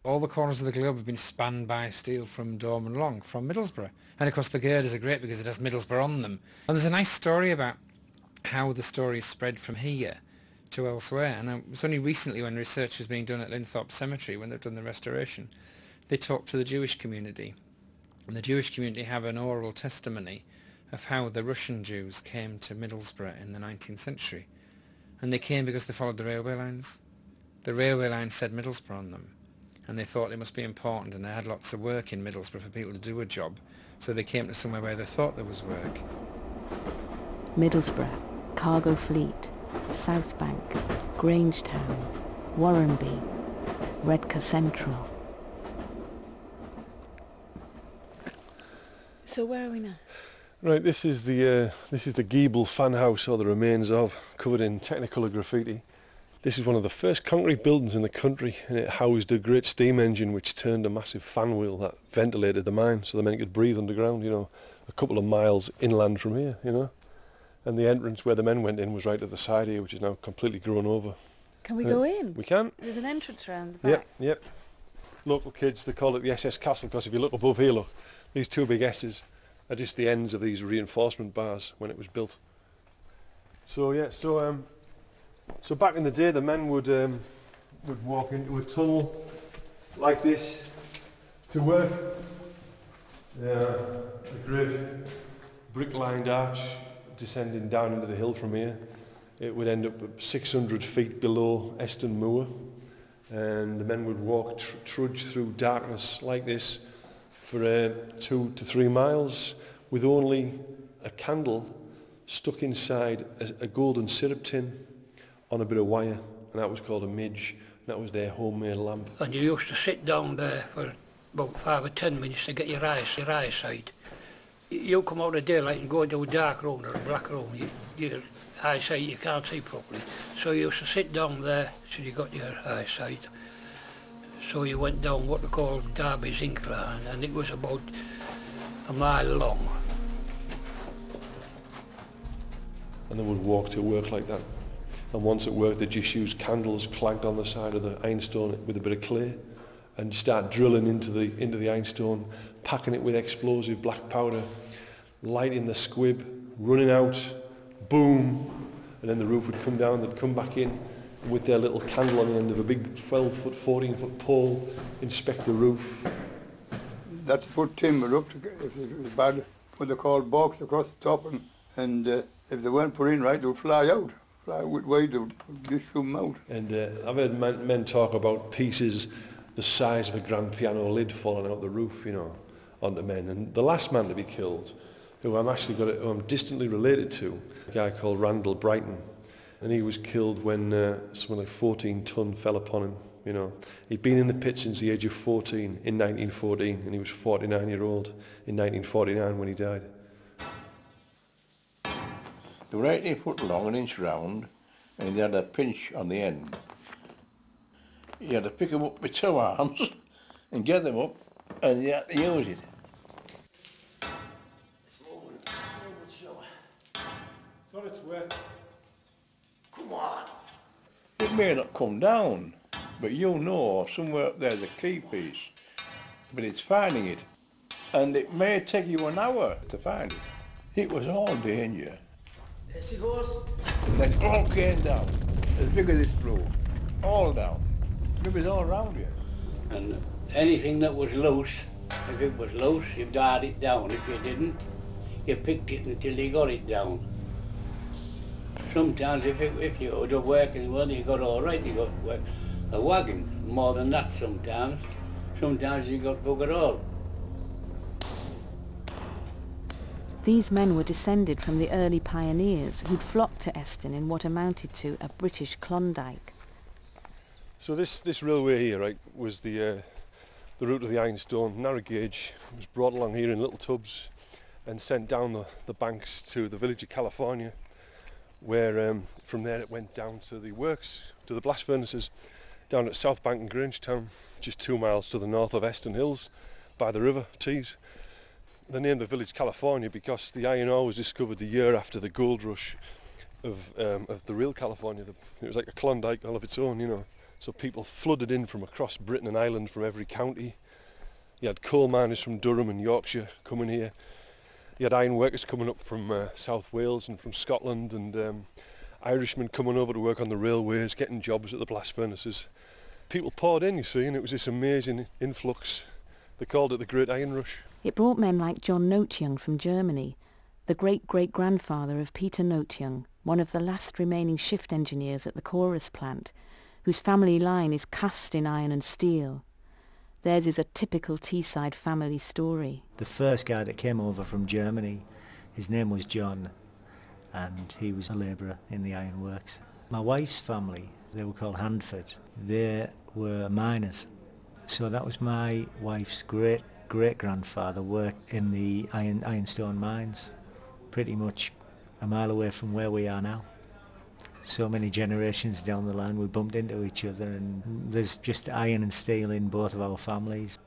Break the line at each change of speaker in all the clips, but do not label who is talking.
All the corners of the globe have been spanned by steel from Dorm and Long, from Middlesbrough. And of course the girders are great because it has Middlesbrough on them. And there's a nice story about how the story spread from here to elsewhere. And it was only recently when research was being done at Linthorpe Cemetery, when they've done the restoration, they talked to the Jewish community. And the Jewish community have an oral testimony of how the Russian Jews came to Middlesbrough in the 19th century. And they came because they followed the railway lines. The railway lines said Middlesbrough on them. And they thought it must be important, and they had lots of work in Middlesbrough for people to do a job. So they came to somewhere where they thought there was work.
Middlesbrough, Cargo Fleet, South Bank, Grangetown, Warrenby, Redcar Central. So where are we now?
Right, this is the Giebel fan house, or the remains of, covered in Technicolor graffiti. This is one of the first concrete buildings in the country, and it housed a great steam engine which turned a massive fan wheel that ventilated the mine so the men could breathe underground, you know, a couple of miles inland from here, you know. And the entrance where the men went in was right at the side here, which is now completely grown over.
Can we go in?
We can.
There's an entrance round the back.
Yep. Local kids, they call it the SS Castle, because if you look above here, look, these two big S's are just the ends of these reinforcement bars when it was built. So yeah, so back in the day, the men would walk into a tunnel like this to work. A great brick-lined arch descending down into the hill from here. It would end up 600 feet below Eston Moor, and the men would walk, trudge through darkness like this for 2 to 3 miles with only a candle stuck inside a golden syrup tin on a bit of wire, and that was called a midge. That was their homemade lamp.
And you used to sit down there for about 5 or 10 minutes to get your eyesight. You come out of daylight and go into a dark room or a black room, your eyesight you can't see properly. So you used to sit down there till you got your eyesight. So you went down what they call Derby's Incline, and it was about a mile long.
And they would walk to work like that. And once at work, they just used candles clanked on the side of the ironstone with a bit of clay, and start drilling into the ironstone, packing it with explosive black powder, lighting the squib, running out, boom, and then the roof would come down. They'd come back in with their little candle on the end of a big 12-foot, 14-foot pole, inspect the roof.
That's put timber up if it was bad, what they call box across the top, and if they weren't put in right, they would fly out. Fly wide, they would just come out. And
I've heard men talk about pieces the size of a grand piano lid falling out the roof, you know, onto men. And the last man to be killed, who I'm distantly related to, a guy called Randall Brighton, and he was killed when something like 14 ton fell upon him, you know. He'd been in the pit since the age of 14 in 1914, and he was 49-year-old in 1949 when he died.
They were 18 foot long, an inch round, and they had a pinch on the end. You had to pick them up with 2 arms and get them up, and you had to use it.
It's moving, so.
It's on its way.
Come on.
It may not come down, but you know somewhere up there's a key piece, but it's finding it. And it may take you an hour to find it. It was all danger.
There she goes.
And then it all came down, as big as it flew, all down. It was all around you.
And anything that was loose, if it was loose, you dialed it down. If you didn't, you picked it until you got it down. Sometimes if you were working well, you got all right, you got work. A wagon, more than that sometimes. Sometimes you got bugger all.
These men were descended from the early pioneers who'd flocked to Eston in what amounted to a British Klondike.
So this railway here, right, was the route of the ironstone, narrow gauge. It was brought along here in little tubs and sent down the banks to the village of California, where from there it went down to the works, to the blast furnaces, down at South Bank and Grangetown, just 2 miles to the north of Eston Hills, by the river Tees. They named the village California because the iron ore was discovered the year after the gold rush of the real California. It was like a Klondike all of its own, you know. So people flooded in from across Britain and Ireland, from every county. You had coal miners from Durham and Yorkshire coming here. You had iron workers coming up from South Wales and from Scotland, and Irishmen coming over to work on the railways, getting jobs at the blast furnaces. People poured in, you see, and it was this amazing influx. They called it the Great Iron Rush.
It brought men like John Noteyoung from Germany, the great-great-grandfather of Peter Noteyoung, one of the last remaining shift engineers at the Corus plant, whose family line is cast in iron and steel. Theirs is a typical Teesside family story.
The first guy that came over from Germany, his name was John, and he was a labourer in the ironworks. My wife's family, they were called Handford. They were miners. So that was my wife's great-great-grandfather worked in the ironstone mines, pretty much a mile away from where we are now. So many generations down the line we bumped into each other, and there's just iron and steel in both of our families.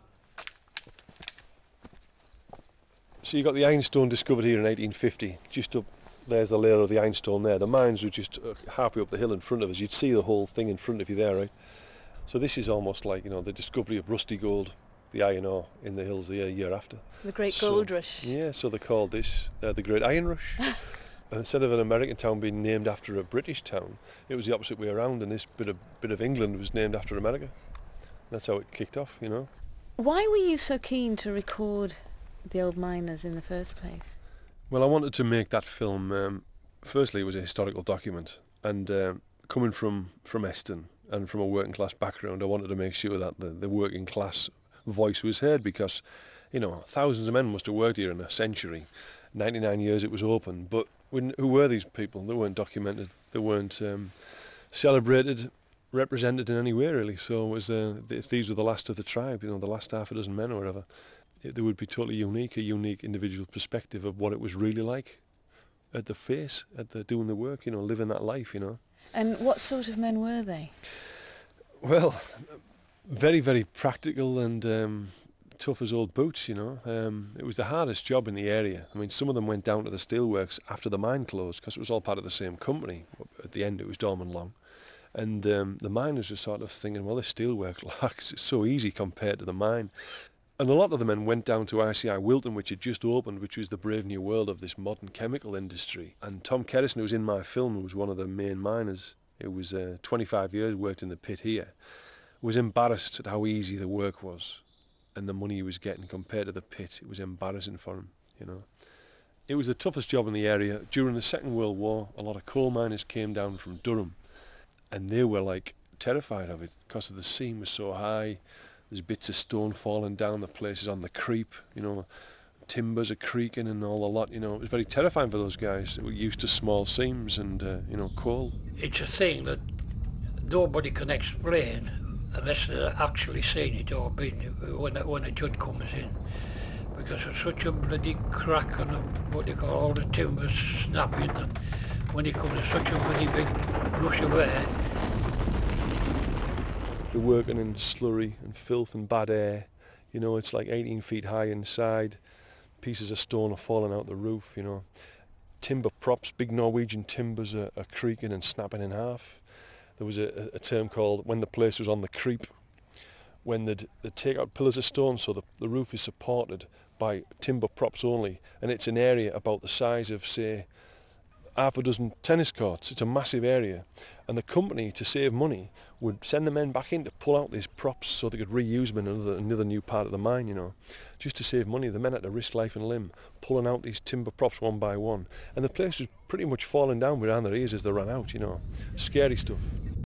So you got the ironstone discovered here in 1850, just up there's the layer of the ironstone there. The mines were just halfway up the hill in front of us. You'd see the whole thing in front of you there, right? So this is almost like, you know, the discovery of rusty gold, the iron ore in the hills the year after.
The Great Gold Rush.
Yeah, so they called this the Great Iron Rush. And instead of an American town being named after a British town, it was the opposite way around, and this bit of England was named after America. That's how it kicked off, you know.
Why were you so keen to record the old miners in the first place?
Well, I wanted to make that film. Firstly, it was a historical document, and coming from Eston and from a working class background, I wanted to make sure that the working class voice was heard, because, you know, thousands of men must have worked here in a century. 99 years it was open, but who were these people? They weren't documented. They weren't celebrated, represented in any way, really. So it was if these were the last of the tribe, you know, the last half a dozen men or whatever, they would be totally unique, a unique individual perspective of what it was really like at the face, doing the work, you know, living that life, you know.
And what sort of men were they?
Well, very, very practical and tough as old boots, you know. It was the hardest job in the area. I mean, some of them went down to the steelworks after the mine closed, because it was all part of the same company. At the end, it was Dorman Long. And the miners were sort of thinking, well, this steelwork lacks, it's so easy compared to the mine. And a lot of the men went down to ICI Wilton, which had just opened, which was the brave new world of this modern chemical industry. And Tom Kerrison, who was in my film, who was one of the main miners, who was 25 years, worked in the pit here, was embarrassed at how easy the work was and the money he was getting compared to the pit. It was embarrassing for him, you know. It was the toughest job in the area. During the Second World War, a lot of coal miners came down from Durham, and they were like terrified of it because the seam was so high. There's bits of stone falling down, the places on the creep, you know, timbers are creaking and all the lot, you know. It was very terrifying for those guys that were used to small seams and, you know, coal.
It's a thing that nobody can explain unless they're actually seen it or been when a judge comes in. Because it's such a bloody crack and what they call all the timbers snapping, and when it comes to such a bloody big rush of air.
They're working in slurry and filth and bad air. You know, it's like 18 feet high inside. Pieces of stone are falling out the roof, you know. Timber props, big Norwegian timbers are creaking and snapping in half. There was a term called when the place was on the creep, when they'd take out pillars of stone so the roof is supported by timber props only, and it's an area about the size of, say, half a dozen tennis courts. It's a massive area, and the company, to save money, would send the men back in to pull out these props so they could reuse them in another new part of the mine, you know. Just to save money, the men had to risk life and limb pulling out these timber props one by one, and the place was pretty much falling down behind their ears as they ran out, you know. Scary stuff.